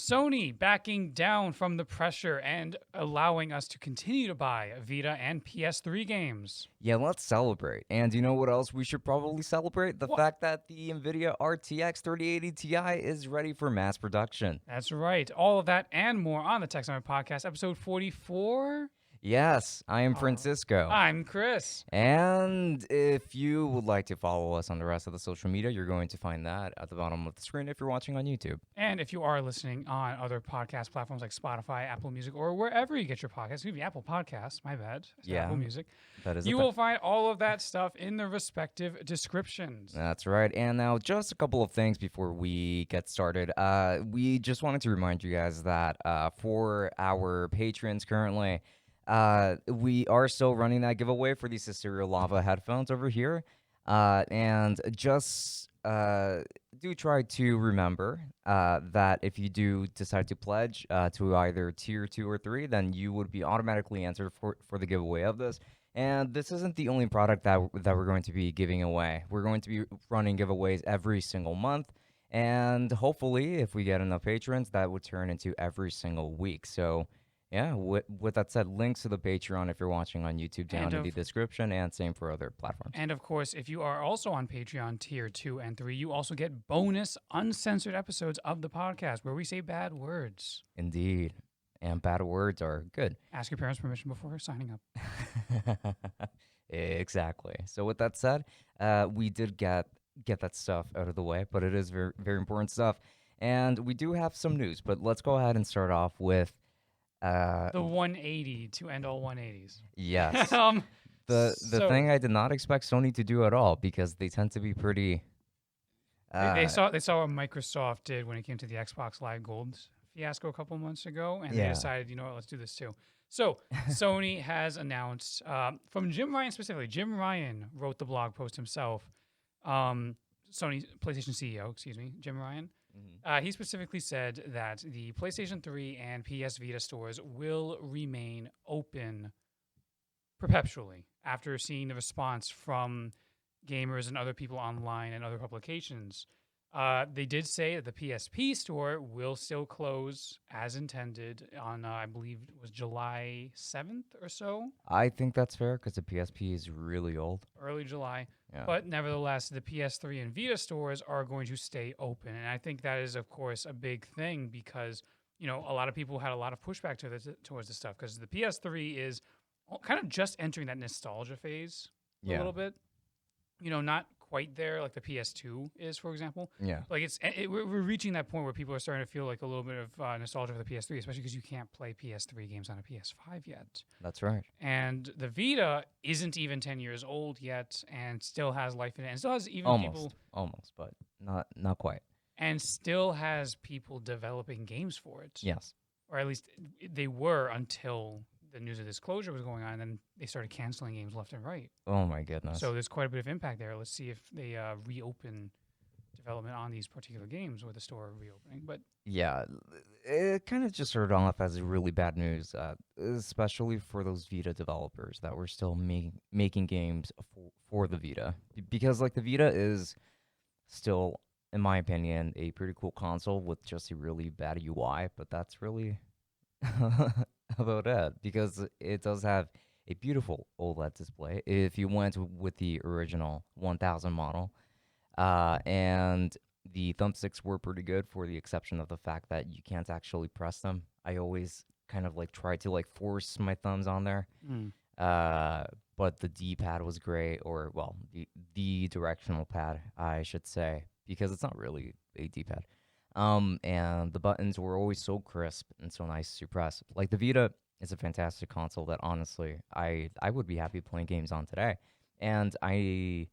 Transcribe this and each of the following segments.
Sony backing down from the pressure and allowing us to continue to buy Vita and PS3 games. Yeah, let's celebrate. And you know what else we should probably celebrate? The fact that the NVIDIA RTX 3080 Ti is ready for mass production. That's right. All of that and more on the Tech Summit Podcast, episode 44. Yes, I am Francisco. I'm Chris. And if you would like to follow us on the rest of the social media, you're going to find that at the bottom of the screen if you're watching on YouTube. And if you are listening on other podcast platforms like Spotify, Apple Music, or wherever you get your podcasts, excuse me, Apple Podcasts, my bad, Yeah, Apple Music, that is you will find all of that stuff in the respective descriptions. That's right. And now just a couple of things before we get started. We just wanted to remind you guys that for our patrons currently, we are still running that giveaway for these Stereo Lava headphones over here. And just do try to remember that if you do decide to pledge to either tier 2 or 3, then you would be automatically entered for the giveaway of this. And this isn't the only product that we're going to be giving away. We're going to be running giveaways every single month. And hopefully, if we get enough patrons, that would turn into every single week. So yeah, with that said, links to the Patreon if you're watching on YouTube down in the description, and same for other platforms. And of course, if you are also on Patreon tier 2 and 3, you also get bonus uncensored episodes of the podcast where we say bad words. Indeed. And bad words are good. Ask your parents' permission before signing up. Exactly. So with that said, we did get that stuff out of the way, but it is very, very important stuff. And we do have some news, but let's go ahead and start off with the 180 to end all 180s. Yes. The thing I did not expect Sony to do at all, because they tend to be pretty. They saw what Microsoft did when it came to the Xbox Live Gold fiasco a couple months ago, and they decided, you know what, let's do this too. So Sony has announced from Jim Ryan specifically. Jim Ryan wrote the blog post himself. Sony PlayStation CEO, excuse me, Jim Ryan. He specifically said that the PlayStation 3 and PS Vita stores will remain open perpetually after seeing the response from gamers and other people online and other publications. They did say that the PSP store will still close as intended on, I believe it was July 7th or so. I think that's fair because the PSP is really old. Early July. Yeah. But nevertheless, the PS3 and Vita stores are going to stay open. And I think that is, of course, a big thing because, you know, a lot of people had a lot of pushback towards this stuff because the PS3 is kind of just entering that nostalgia phase a little bit. You know, not quite there like the PS2 is, for example. Yeah. Like we're reaching that point where people are starting to feel like a little bit of nostalgia for the PS3, especially because you can't play PS3 games on a PS5 yet. That's right. And the Vita isn't even 10 years old yet and still has life in it. And still has even Almost, but not quite. And still has people developing games for it. Yes. Or at least they were until the news of this closure was going on, and then they started canceling games left and right. Oh my goodness. So there's quite a bit of impact there. Let's see if they reopen development on these particular games with the store reopening. But yeah, it kind of just started off as really bad news, especially for those Vita developers that were still making games for the Vita. Because like the Vita is still, in my opinion, a pretty cool console with just a really bad UI, but that's really about it, because it does have a beautiful OLED display if you went with the original 1000 model, and the thumbsticks were pretty good for the exception of the fact that you can't actually press them. I always kind of like try to like force my thumbs on there, but the D-pad was great, or well, the directional pad, I should say, because it's not really a D-pad. And the buttons were always so crisp and so nice to press. Like the Vita is a fantastic console that honestly I would be happy playing games on today. And I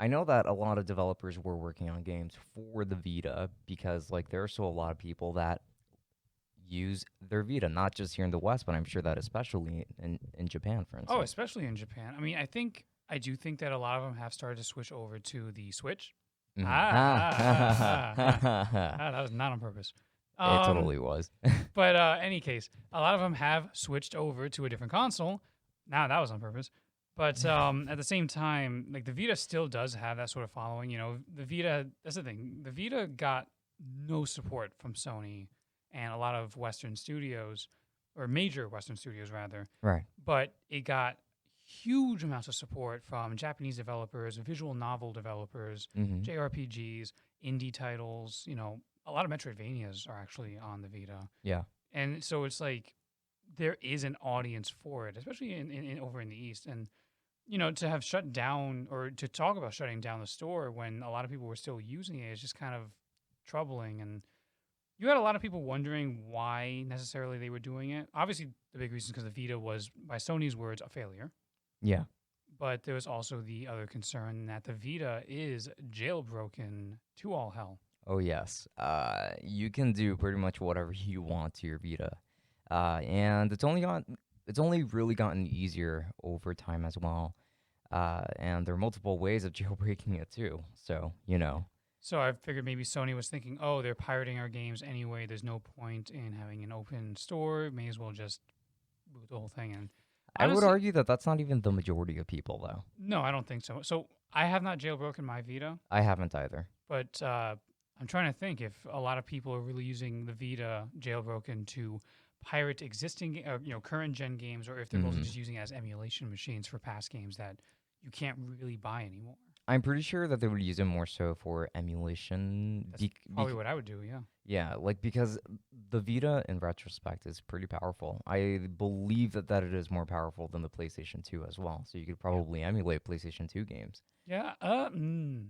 know that a lot of developers were working on games for the Vita because like there are still a lot of people that use their Vita, not just here in the West, but I'm sure that especially in Japan, for instance. Oh, especially in Japan. I mean, I do think that a lot of them have started to switch over to the Switch. Mm-hmm. That was not on purpose. It totally was. But any case, a lot of them have switched over to a different console. Now that was on purpose. But at the same time, like the Vita still does have that sort of following. You know, the Vita, that's the thing. The Vita got no support from Sony and a lot of Western studios, or major Western studios rather. Right. But it got huge amounts of support from Japanese developers, visual novel developers, JRPGs, indie titles. You know, a lot of Metroidvanias are actually on the Vita. Yeah. And so it's like there is an audience for it, especially in over in the East. And, you know, to have shut down or to talk about shutting down the store when a lot of people were still using it is just kind of troubling. And you had a lot of people wondering why necessarily they were doing it. Obviously, the big reason is because the Vita was, by Sony's words, a failure. Yeah. But there was also the other concern that the Vita is jailbroken to all hell. Oh, yes. You can do pretty much whatever you want to your Vita. And it's only really gotten easier over time as well. And there are multiple ways of jailbreaking it too. So, you know. So I figured maybe Sony was thinking, oh, they're pirating our games anyway. There's no point in having an open store. May as well just boot the whole thing. And I would argue that that's not even the majority of people, though. No, I don't think so. So I have not jailbroken my Vita. I haven't either. But I'm trying to think if a lot of people are really using the Vita jailbroken to pirate existing, current gen games, or if they're mostly just using it as emulation machines for past games that you can't really buy anymore. I'm pretty sure that they would use it more so for emulation. That's probably what I would do, yeah. Yeah, like because the Vita, in retrospect, is pretty powerful. I believe that it is more powerful than the PlayStation 2 as well. So you could probably emulate PlayStation 2 games. Yeah, I don't know.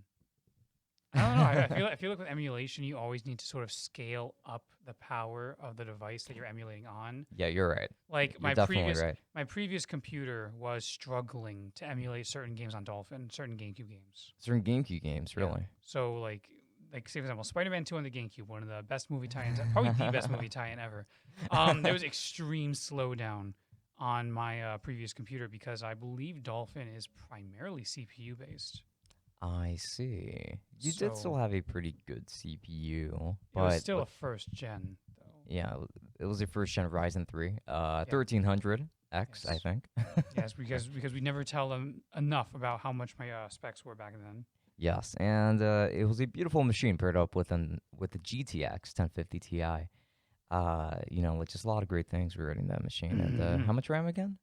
I feel like with emulation, you always need to sort of scale up the power of the device that you're emulating on. Yeah, you're right. Like You're my previous computer was struggling to emulate certain games on Dolphin, certain GameCube games. Certain GameCube games, really. Yeah. So like say for example, Spider-Man 2 on the GameCube, one of the best movie tie-ins, probably the best movie tie-in ever. There was extreme slowdown on my previous computer because I believe Dolphin is primarily CPU based. I see. You did still have a pretty good CPU. But it was still a first gen, though. Yeah, it was a first gen Ryzen 3, 1300X, yes. I think. Yes, because we never tell them enough about how much my specs were back then. Yes, and it was a beautiful machine paired up with the GTX 1050 Ti. Like just a lot of great things regarding that machine. And how much RAM again?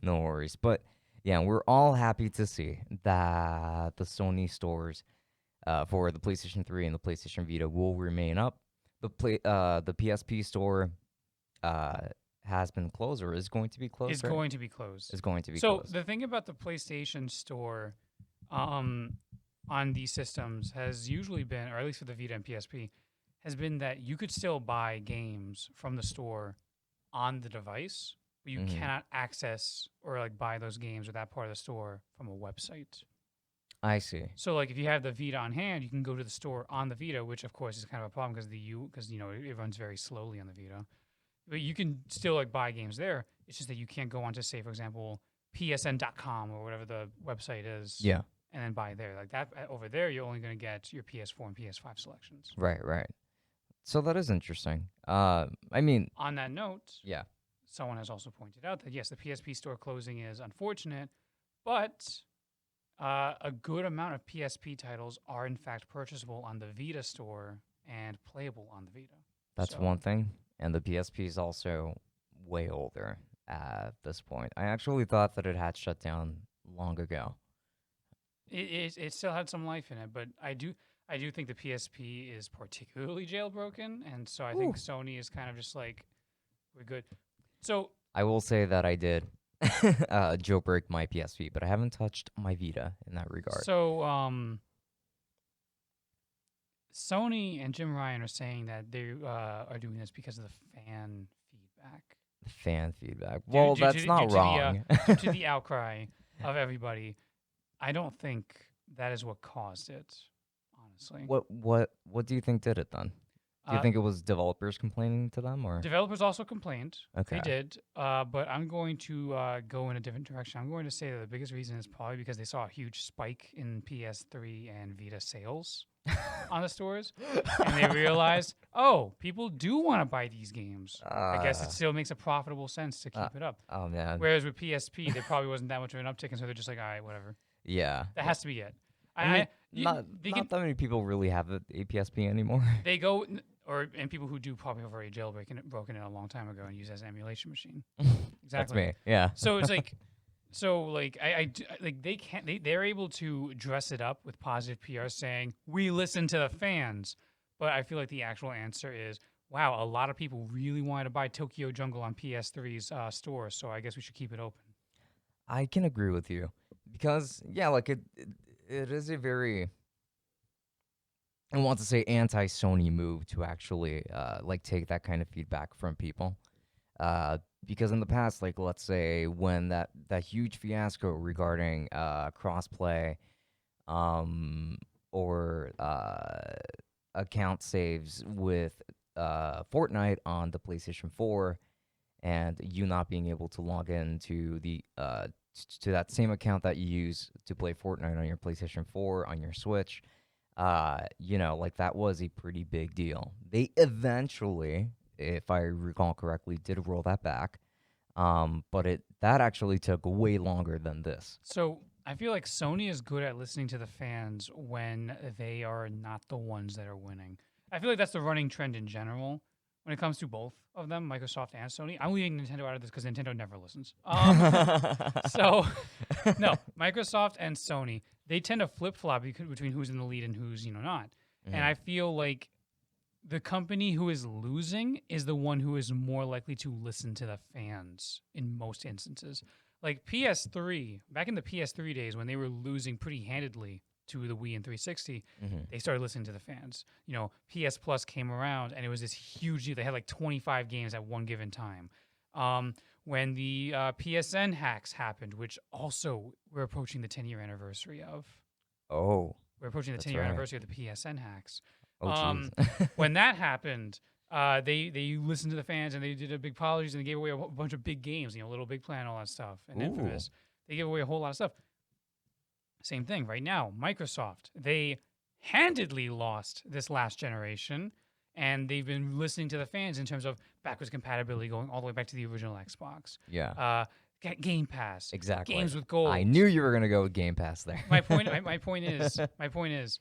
No worries, but. Yeah, we're all happy to see that the Sony stores for the PlayStation 3 and the PlayStation Vita will remain up. The PSP store has been closed or is going to be closed. It's going to be closed. It's going to be closed. So the thing about the PlayStation store on these systems has usually been, or at least for the Vita and PSP, has been that you could still buy games from the store on the device. But you cannot access or like buy those games or that part of the store from a website. I see. So like if you have the Vita on hand, you can go to the store on the Vita, which of course is kind of a problem because it runs very slowly on the Vita. But you can still like buy games there. It's just that you can't go on to say, for example, PSN.com or whatever the website is. Yeah. And then buy there. Like that over there, you're only going to get your PS4 and PS5 selections. Right. So that is interesting. I mean, on that note, yeah. Someone has also pointed out that, yes, the PSP store closing is unfortunate, but a good amount of PSP titles are, in fact, purchasable on the Vita store and playable on the Vita. That's one thing, and the PSP is also way older at this point. I actually thought that it had shut down long ago. It still had some life in it, but I do think the PSP is particularly jailbroken, and so I think Sony is kind of just like, we're good. So I will say that I did jailbreak my PSP, but I haven't touched my Vita in that regard. So Sony and Jim Ryan are saying that they are doing this because of the fan feedback. Fan feedback. Well, that's not wrong. Due to the outcry of everybody, I don't think that is what caused it. Honestly, what do you think did it then? Do you think it was developers complaining to them, or developers also complained? Okay, they did. But I'm going to go in a different direction. I'm going to say that the biggest reason is probably because they saw a huge spike in PS3 and Vita sales on the stores, and they realized, oh, people do want to buy these games. I guess it still makes a profitable sense to keep it up. Oh man. Whereas with PSP, there probably wasn't that much of an uptick, and so they're just like, all right, whatever. Yeah. That has to be it. I mean, not that many people really have the APS-P anymore. They go, and people who do probably have already broken it a long time ago and use it as an emulation machine. Exactly. That's me. Yeah. So it's like, like they're able to dress it up with positive PR, saying we listen to the fans, but I feel like the actual answer is, wow, a lot of people really wanted to buy Tokyo Jungle on PS3's store, so I guess we should keep it open. I can agree with you because like it is a very, I want to say, anti-Sony move to actually like take that kind of feedback from people. Because in the past, like let's say when that huge fiasco regarding crossplay, or account saves with Fortnite on the PlayStation 4, and you not being able to log in to the to that same account that you use to play Fortnite on your PlayStation 4 on your Switch, like that was a pretty big deal. They eventually, if I recall correctly, did roll that back, but that actually took way longer than this. So I feel like Sony is good at listening to the fans when they are not the ones that are winning. I feel like that's the running trend in general when it comes to both of them, Microsoft and Sony. I'm leaving Nintendo out of this because Nintendo never listens. So, no, Microsoft and Sony, they tend to flip-flop between who's in the lead and who's not. Mm-hmm. And I feel like the company who is losing is the one who is more likely to listen to the fans in most instances. Like PS3, back in the PS3 days when they were losing pretty handedly to the Wii and 360, they started listening to the fans. PS Plus came around, and it was this huge deal. They had like 25 games at one given time. When the PSN hacks happened, which also we're approaching the 10-year anniversary of. Oh. We're approaching the 10-year anniversary of the PSN hacks. Oh, when that happened, they listened to the fans, and they did a big apologies, and they gave away a bunch of big games, Little Big Plan, all that stuff, and Infamous. They gave away a whole lot of stuff. Same thing right now. Microsoft, they handedly lost this last generation, and they've been listening to the fans in terms of backwards compatibility going all the way back to the original Xbox. Yeah. Game Pass. Exactly. Games with gold. I knew you were going to go with Game Pass there. my point is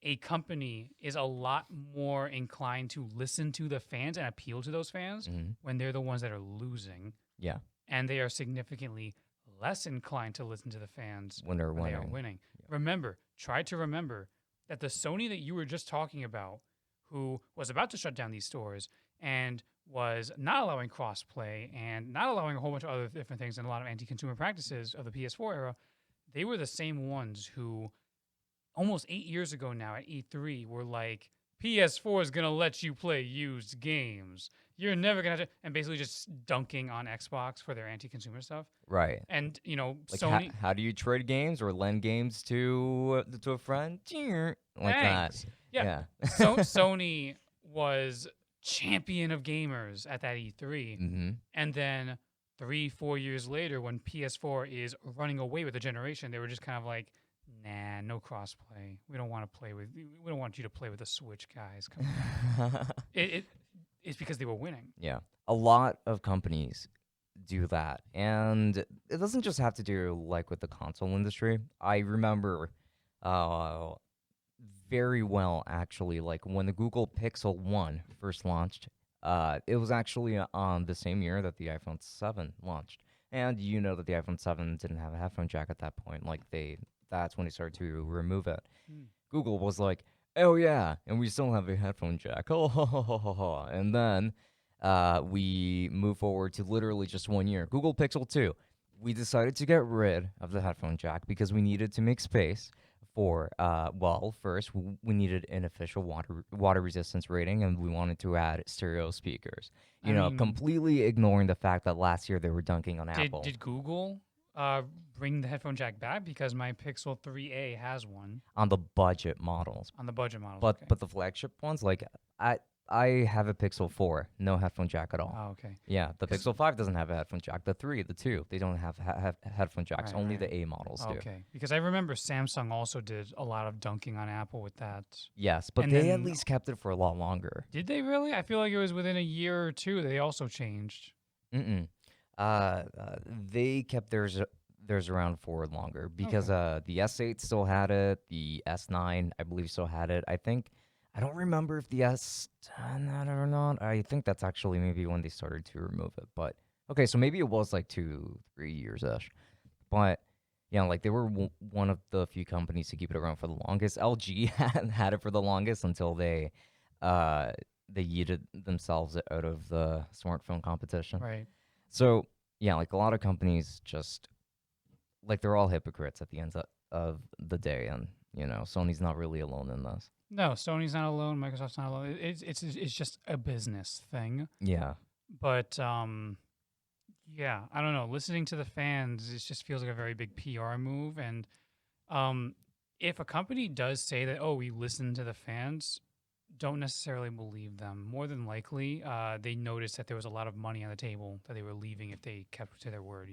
a company is a lot more inclined to listen to the fans and appeal to those fans when they're the ones that are losing. Yeah. And they are significantly less inclined to listen to the fans when they are winning. Yeah. Try to remember that the Sony that you were just talking about, who was about to shut down these stores and was not allowing crossplay and not allowing a whole bunch of other different things and a lot of anti-consumer practices of the PS4 era, they were the same ones who almost 8 years ago now at E3 were like, PS4 is going to let you play used games. You're never going to, and basically just dunking on Xbox for their anti-consumer stuff. Right. And, like Sony. How do you trade games or lend games to a friend? Like Thanks. that. Yeah. Sony was champion of gamers at that E3. And then 3-4 years later, when PS4 is running away with the generation, they were just kind of like, nah, no crossplay. We don't want you to play with the Switch, guys. Come on. It's because they were winning. Yeah. A lot of companies do that. And it doesn't just have to do like with the console industry. I remember very well, actually, like when the Google Pixel 1 first launched, it was actually on the same year that the iPhone 7 launched. And you know that the iPhone 7 didn't have a headphone jack at that point. Like that's when they started to remove it. Google was like, oh yeah, and we still have a headphone jack. And then we move forward to literally just 1 year. Google Pixel 2. We decided to get rid of the headphone jack because we needed to make space for, first, we needed an official water resistance rating, and we wanted to add stereo speakers. Completely ignoring the fact that last year they were dunking on Apple. Did Google bring the headphone jack back? Because my Pixel 3a has one. On the budget models. But But the flagship ones, like, I have a Pixel 4, no headphone jack at all. Oh, okay. Yeah, the Pixel 5 doesn't have a headphone jack. The 3, the 2, they don't have headphone jacks. Only the A models do. Okay, because I remember Samsung also did a lot of dunking on Apple with that. Yes, but they at least kept it for a lot longer. Did they really? I feel like it was within a year or two they also changed. They kept theirs there's around for longer because the S8 still had it, the S9 I believe still had it. I don't remember if the S10 had it or not. I think that's actually maybe when they started to remove it. But okay, so maybe it was like 2-3 years ish. But yeah, like they were one of the few companies to keep it around for the longest. LG had it for the longest until they yeeted themselves out of the smartphone competition. Right. So yeah, like a lot of companies just like they're all hypocrites at the end of the day, and Sony's not really alone in this. No, Sony's not alone. Microsoft's not alone. It's just a business thing. Yeah. But yeah, I don't know. Listening to the fans, it just feels like a very big PR move. And if a company does say that, oh, we listen to the fans, don't necessarily believe them. More than likely, they noticed that there was a lot of money on the table that they were leaving if they kept to their word.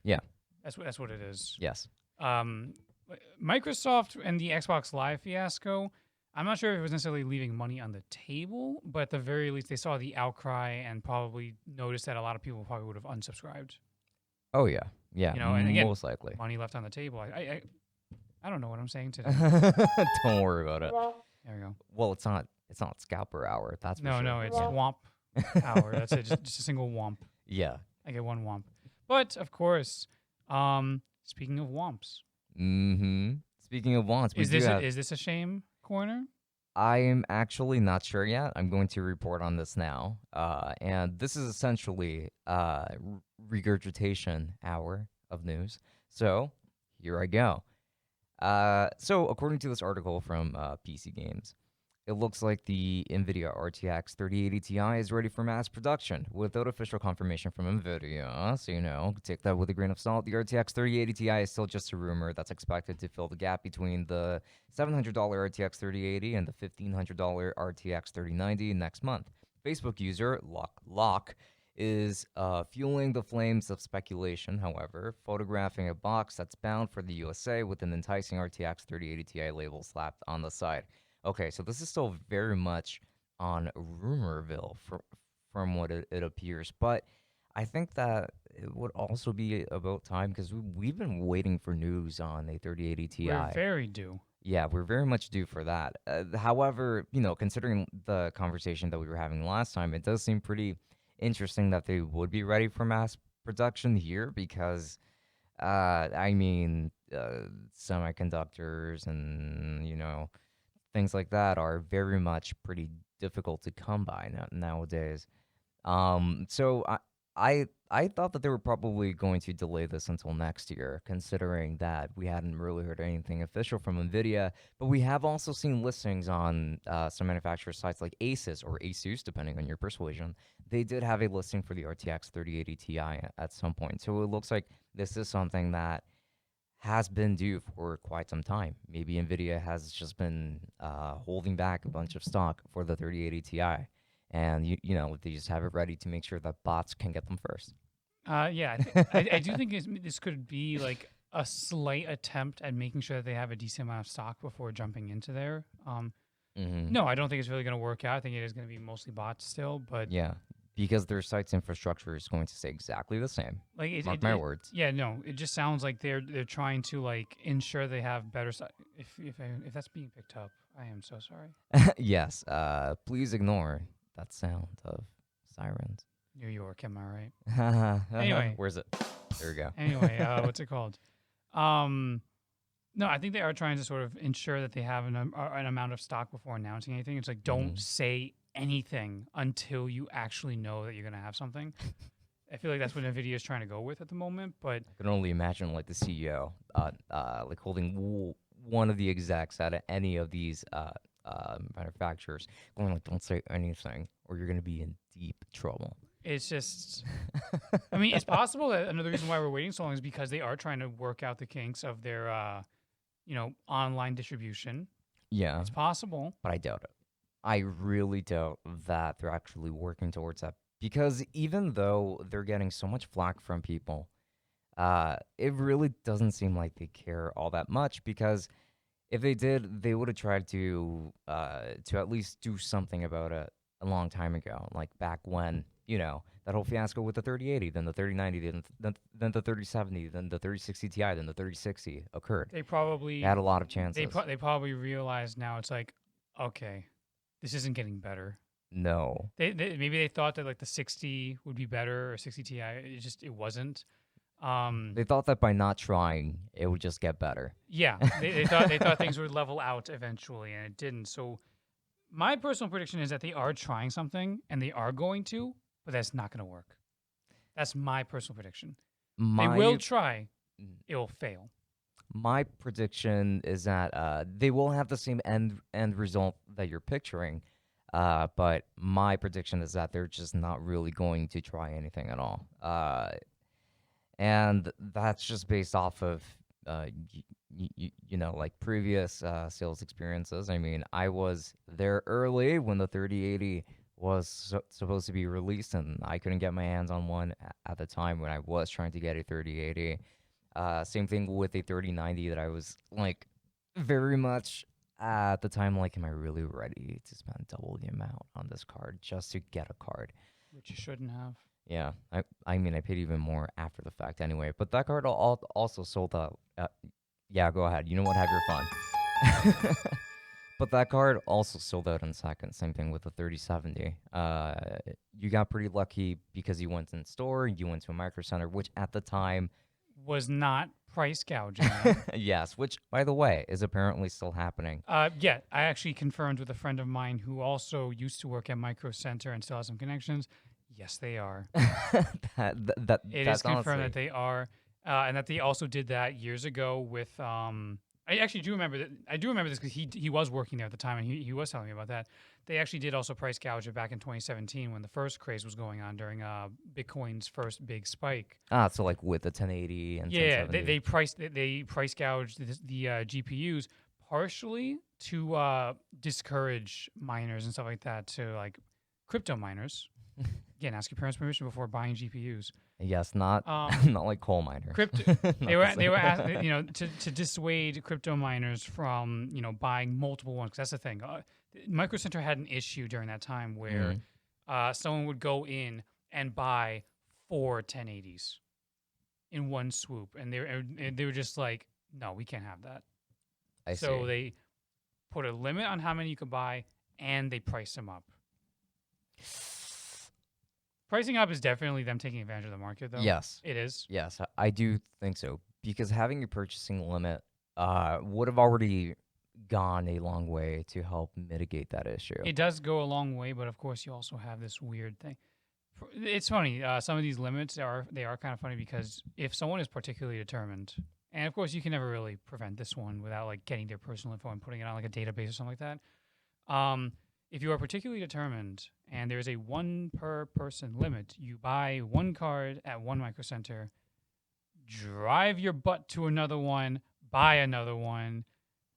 Yeah. That's what it is. Yes. Microsoft and the Xbox Live fiasco, I'm not sure if it was necessarily leaving money on the table, but at the very least, they saw the outcry and probably noticed that a lot of people probably would have unsubscribed. Oh yeah, yeah. And again, most likely. money left on the table. I don't know what I'm saying today. Don't worry about it. There we go. Well, it's not Scalper hour. That's for sure. No, it's Womp hour. That's it. Just a single Womp. Yeah. I get one Womp. But of course, speaking of Womps. Mm-hmm. Speaking of Womps, is this a shame corner? I am actually not sure yet. I'm going to report on this now. And this is essentially regurgitation hour of news. So here I go. So according to this article from PC Games, it looks like the NVIDIA RTX 3080 Ti is ready for mass production without official confirmation from NVIDIA. So, take that with a grain of salt. The RTX 3080 Ti is still just a rumor that's expected to fill the gap between the $700 RTX 3080 and the $1,500 RTX 3090 next month. Facebook user Lock is fueling the flames of speculation, however, photographing a box that's bound for the USA with an enticing RTX 3080 Ti label slapped on the side. Okay, so this is still very much on Rumorville from what it appears, but I think that it would also be about time because we've been waiting for news on a 3080 Ti. We're very due. Yeah, we're very much due for that. However, considering the conversation that we were having last time, it does seem pretty interesting that they would be ready for mass production here because, semiconductors and, things like that are very much pretty difficult to come by nowadays. So I thought that they were probably going to delay this until next year, considering that we hadn't really heard anything official from NVIDIA. But we have also seen listings on some manufacturer sites like Asus or Asus, depending on your persuasion. They did have a listing for the RTX 3080 Ti at some point. So it looks like this is something that has been due for quite some time. Maybe NVIDIA has just been holding back a bunch of stock for the 3080 Ti. And, they just have it ready to make sure that bots can get them first. Yeah, I do think this could be like a slight attempt at making sure that they have a decent amount of stock before jumping into there. No, I don't think it's really going to work out. I think it is going to be mostly bots still. But yeah, because their site's infrastructure is going to stay exactly the same. Mark my words. Yeah, no, it just sounds like they're trying to like ensure they have better. If that's being picked up, I am so sorry. Yes. Please ignore that sound of sirens. New York, am I right? Anyway. Where's it? There we go. Anyway, what's it called? No, I think they are trying to sort of ensure that they have an amount of stock before announcing anything. It's like, don't say anything until you actually know that you're going to have something. I feel like that's what NVIDIA is trying to go with at the moment. But I can only imagine like the CEO like holding one of the execs at any of these manufacturers going like, don't say anything or you're going to be in deep trouble. It's just, I mean, it's possible that another reason why we're waiting so long is because they are trying to work out the kinks of their, online distribution. Yeah. It's possible. But I doubt it. I really doubt that they're actually working towards that because even though they're getting so much flack from people, it really doesn't seem like they care all that much because if they did, they would have tried to at least do something about it a long time ago, like back when that whole fiasco with the 3080, then the 3090, then the 3070, then the 3060 Ti, then the 3060 occurred. They probably had a lot of chances. They probably realize now it's like, okay, this isn't getting better. No. Maybe they thought that like the 60 would be better or 60 Ti. It wasn't. They thought that by not trying, it would just get better. Yeah, they thought things would level out eventually, and it didn't. So my personal prediction is that they are trying something, and they are going to, but that's not going to work. That's my personal prediction. They will try. It will fail. My prediction is that they will have the same end result that you're picturing, but my prediction is that they're just not really going to try anything at all. And that's just based off of, like previous sales experiences. I mean, I was there early when the 3080 was supposed to be released, and I couldn't get my hands on one at the time when I was trying to get a 3080. Same thing with a 3090 that I was like very much at the time like, am I really ready to spend double the amount on this card just to get a card? Which you shouldn't have. Yeah, I mean, I paid even more after the fact anyway. But that card also sold out. Yeah, go ahead. You know what? Have your fun. But that card also sold out in seconds. Same thing with the 3070. You got pretty lucky because you went in store, you went to a Micro Center, which at the time was not price gouging. Yes, which, by the way, is apparently still happening. Yeah, I actually confirmed with a friend of mine who also used to work at Micro Center and still has some connections. Yes, they are. It is confirmed that they are, and that they also did that years ago with. I actually do remember that. I do remember this because he was working there at the time, and he was telling me about that. They actually did also price gouge it back in 2017 when the first craze was going on during Bitcoin's first big spike. So like with the 1080 and yeah, they price gouged the GPUs partially to discourage miners and stuff like that, to like crypto miners. Again, ask your parents' permission before buying GPUs. Yes, not not like coal miners. They were asked, to dissuade crypto miners from buying multiple ones. 'Cause that's the thing. Micro Center had an issue during that time where someone would go in and buy 4 1080s in one swoop, and they were just like, no, we can't have that. So they put a limit on how many you could buy, and they priced them up. Pricing up is definitely them taking advantage of the market, though. Yes. It is. Yes, I do think so. Because having a purchasing limit would have already gone a long way to help mitigate that issue. It does go a long way, but of course you also have this weird thing. It's funny. Some of these limits are kind of funny because if someone is particularly determined, and of course you can never really prevent this one without like getting their personal info and putting it on like a database or something like that. If you are particularly determined and there is a 1 per person limit, you buy 1 card at one Micro Center, drive your butt to another one, buy another one,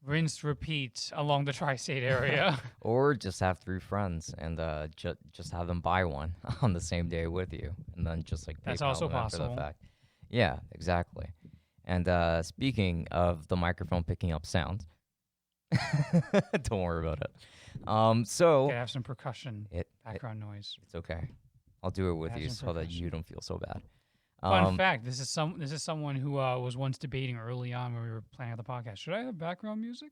rinse, repeat along the tri-state area. Or just have 3 friends and just have them buy one on the same day with you, and then just like that's also possible. After the fact. Yeah, exactly. And speaking of the microphone picking up sound, don't worry about it. So you have some percussion background noise. It's okay. I'll do it with you so that you don't feel so bad. Fun fact: this is someone who was once debating early on when we were planning out the podcast. Should I have background music?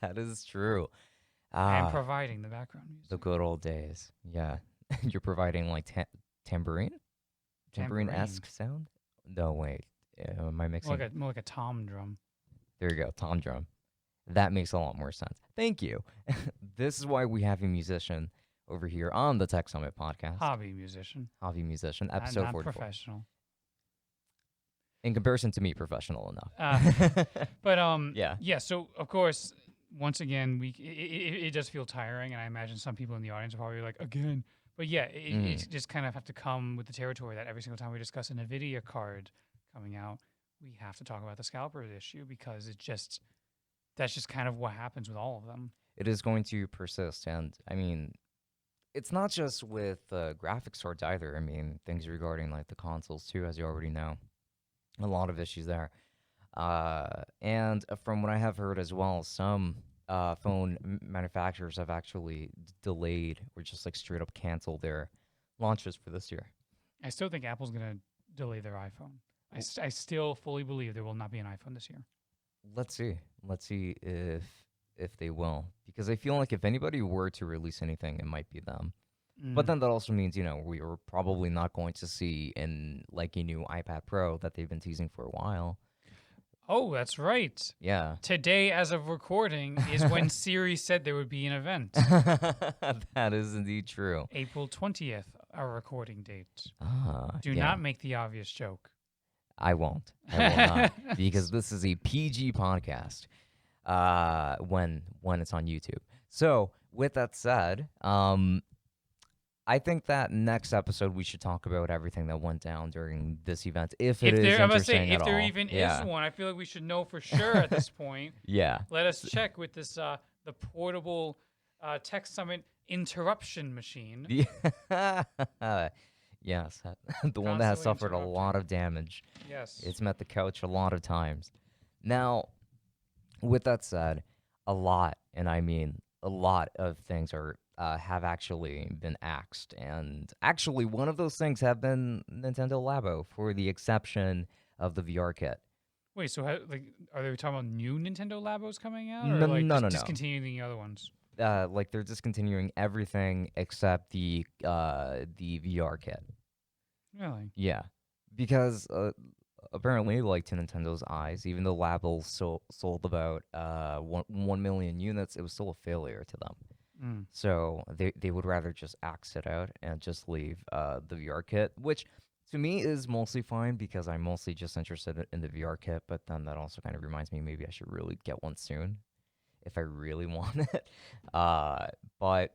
That is true. I am providing the background music. The good old days. Yeah, you're providing like tambourine-esque sound. No, wait. Am I mixing? More like a tom drum. There you go, tom drum. That makes a lot more sense. Thank you. This is why we have a musician over here on the Tech Summit podcast. Hobby musician, episode not 44. Professional. In comparison to me, professional enough. But yeah. So of course, once again, it does feel tiring, and I imagine some people in the audience are probably like, again. But yeah, it just kind of have to come with the territory that every single time we discuss an NVIDIA card coming out, we have to talk about the Scalper issue because that's just kind of what happens with all of them. It is going to persist, and I mean, it's not just with graphics cards either. I mean, things regarding like the consoles too, as you already know. A lot of issues there. And from what I have heard as well, some phone manufacturers have actually delayed or just like straight up canceled their launches for this year. I still think Apple's going to delay their iPhone. I still fully believe there will not be an iPhone this year. Let's see. Let's see if they will, because I feel like if anybody were to release anything, it might be them. But then that also means, we are probably not going to see a new iPad Pro that they've been teasing for a while. Oh, that's right. Yeah. Today, as of recording, is when Siri said there would be an event. That is indeed true. April 20th, our recording date. Do yeah. not make the obvious joke. I won't. I will not, because this is a PG podcast when it's on YouTube. So, with that said, I think that next episode we should talk about everything that went down during this event, if it is interesting I must say, at if there all. even is one, I feel like we should know for sure at this point. Yeah. Let us check with this the portable Tech Summit interruption machine. Yes, the one that has suffered a lot of damage. Yes. It's met the couch a lot of times. Now, with that said, a lot, and I mean a lot of things have actually been axed, and actually one of those things have been Nintendo Labo, for the exception of the VR kit. Wait, so are they talking about new Nintendo Labos coming out, No, or no. discontinuing the other ones? They're discontinuing everything except the VR kit. Really? Yeah, because apparently, to Nintendo's eyes, even though Labo sold about 1 million units, it was still a failure to them. So they would rather just axe it out and just leave the VR kit, which to me is mostly fine because I'm mostly just interested in the VR kit. But then that also kind of reminds me maybe I should really get one soon if I really want it. But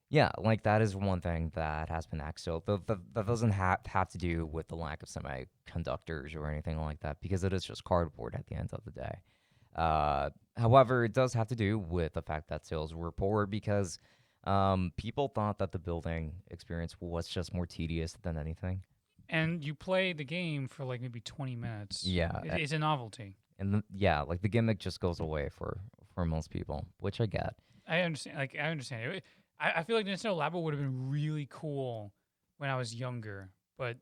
yeah, that is one thing that has been axed. So that doesn't have to do with the lack of semiconductors or anything like that, because it is just cardboard at the end of the day. However, it does have to do with the fact that sales were poor because people thought that the building experience was just more tedious than anything. And you play the game for maybe 20 minutes. Yeah. It's a novelty. And the gimmick just goes away for most people, which I get. I understand. I understand. I feel like Nintendo Labo would have been really cool when I was younger, but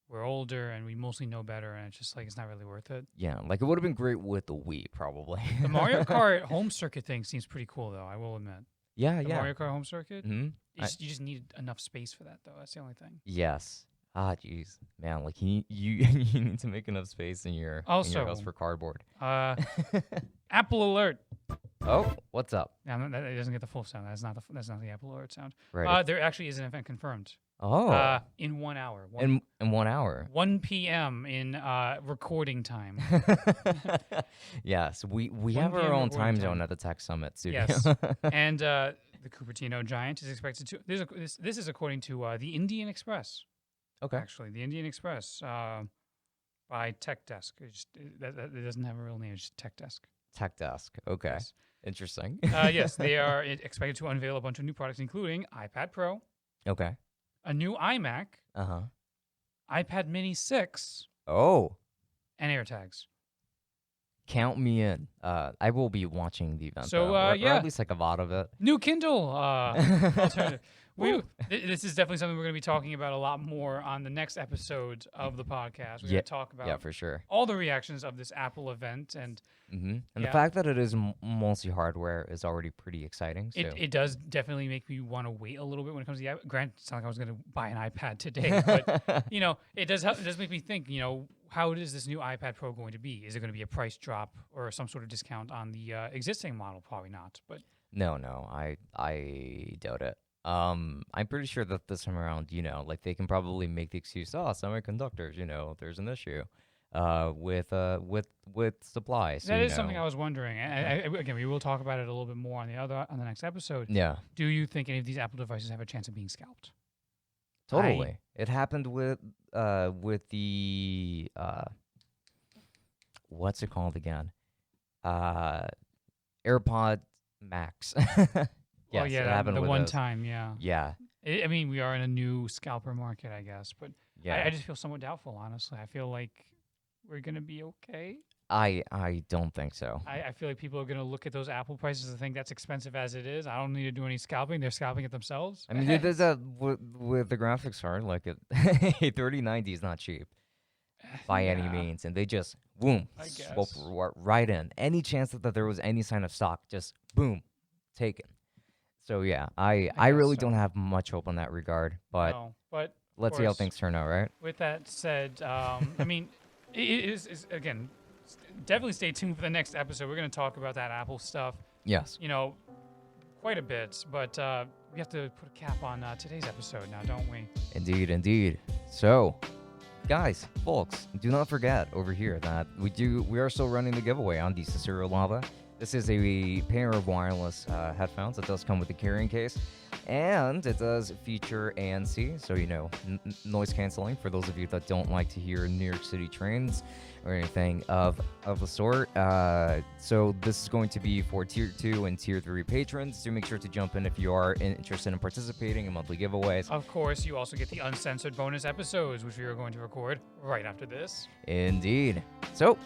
we're older and we mostly know better, and it's just it's not really worth it. Yeah, it would have been great with the Wii, probably. The Mario Kart home circuit thing seems pretty cool, though, I will admit. Yeah, the Mario Kart home circuit? Mm-hmm. You just need enough space for that, though. That's the only thing. Yes. Jeez. Man, you need to make enough space in your house for cardboard. Apple Alert. Oh, what's up? No, it doesn't get the full sound. That's not the Apple Alert sound. Right. There actually is an event confirmed. Oh. In 1 hour. In 1 hour. 1 p.m. in recording time. Yes, we have our own time zone at the Tech Summit studio. Yes. And the Cupertino Giant is expected to. This is according to the Indian Express. Okay. Actually, the Indian Express by Tech Desk. It doesn't have a real name. It's just Tech Desk. Tech Desk. Okay. Yes. Interesting. Yes, they are expected to unveil a bunch of new products, including iPad Pro. Okay. A new iMac. iPad Mini 6. Oh. And AirTags. Count me in. I will be watching the event. So, or at least a lot of it. New Kindle alternative. This is definitely something we're going to be talking about a lot more on the next episode of the podcast. We're going to talk about for sure. all the reactions of this Apple event. And the fact that it is mostly hardware is already pretty exciting. So. It does definitely make me want to wait a little bit when it comes to the iPad. Granted, it's not like I was going to buy an iPad today, but it does make me think, how is this new iPad Pro going to be? Is it going to be a price drop or some sort of discount on the existing model? Probably not. But no, I doubt it. I'm pretty sure that this time around, they can probably make the excuse, semiconductors, there's an issue with supply. So, that is something I was wondering. Again, we will talk about it a little bit more on the next episode. Yeah. Do you think any of these Apple devices have a chance of being scalped? Totally. It happened with the what's it called again? AirPod Max. Yes, it happened the with one those. time, yeah. Yeah. I mean, we are in a new scalper market, I guess, but yeah. I just feel somewhat doubtful, honestly. I feel like we're going to be okay. I don't think so. I feel like people are going to look at those Apple prices and think that's expensive as it is. I don't need to do any scalping. They're scalping it themselves. I mean, there's that with the graphics card, like a 3090 is not cheap by any means, and they just boom swoop right in. Any chance that there was any sign of stock, just boom, taken. So yeah, I really don't have much hope on that regard, but let's see how things turn out, right? With that said, I mean, it is again. Definitely stay tuned for the next episode. We're going to talk about that Apple stuff. Yes. You know, quite a bit, but we have to put a cap on today's episode now, don't we? Indeed, indeed. So, guys, folks, do not forget over here that we are still running the giveaway on the Cicero Lava. This is a pair of wireless headphones. It does come with a carrying case, and it does feature ANC, so noise canceling for those of you that don't like to hear New York City trains or anything of the sort. So this is going to be for Tier 2 and Tier 3 patrons, so make sure to jump in if you are interested in participating in monthly giveaways. Of course, you also get the uncensored bonus episodes, which we are going to record right after this. Indeed. So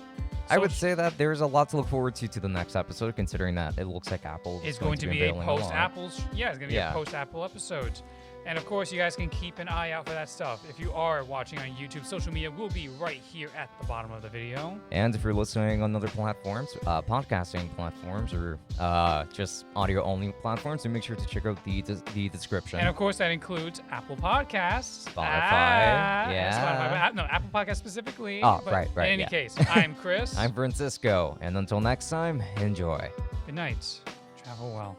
I would say that there's a lot to look forward to the next episode, considering that it looks like Apple is going to be a post-Apple. Yeah, it's going to be a post-Apple episode. And of course, you guys can keep an eye out for that stuff. If you are watching on YouTube, social media will be right here at the bottom of the video. And if you're listening on other platforms, podcasting platforms, or just audio-only platforms, then make sure to check out the description. And of course, that includes Apple Podcasts, Spotify, Spotify, no, Apple Podcasts specifically. Oh, right. In any case, I'm Chris. I'm Francisco, and until next time, enjoy. Good night. Travel well.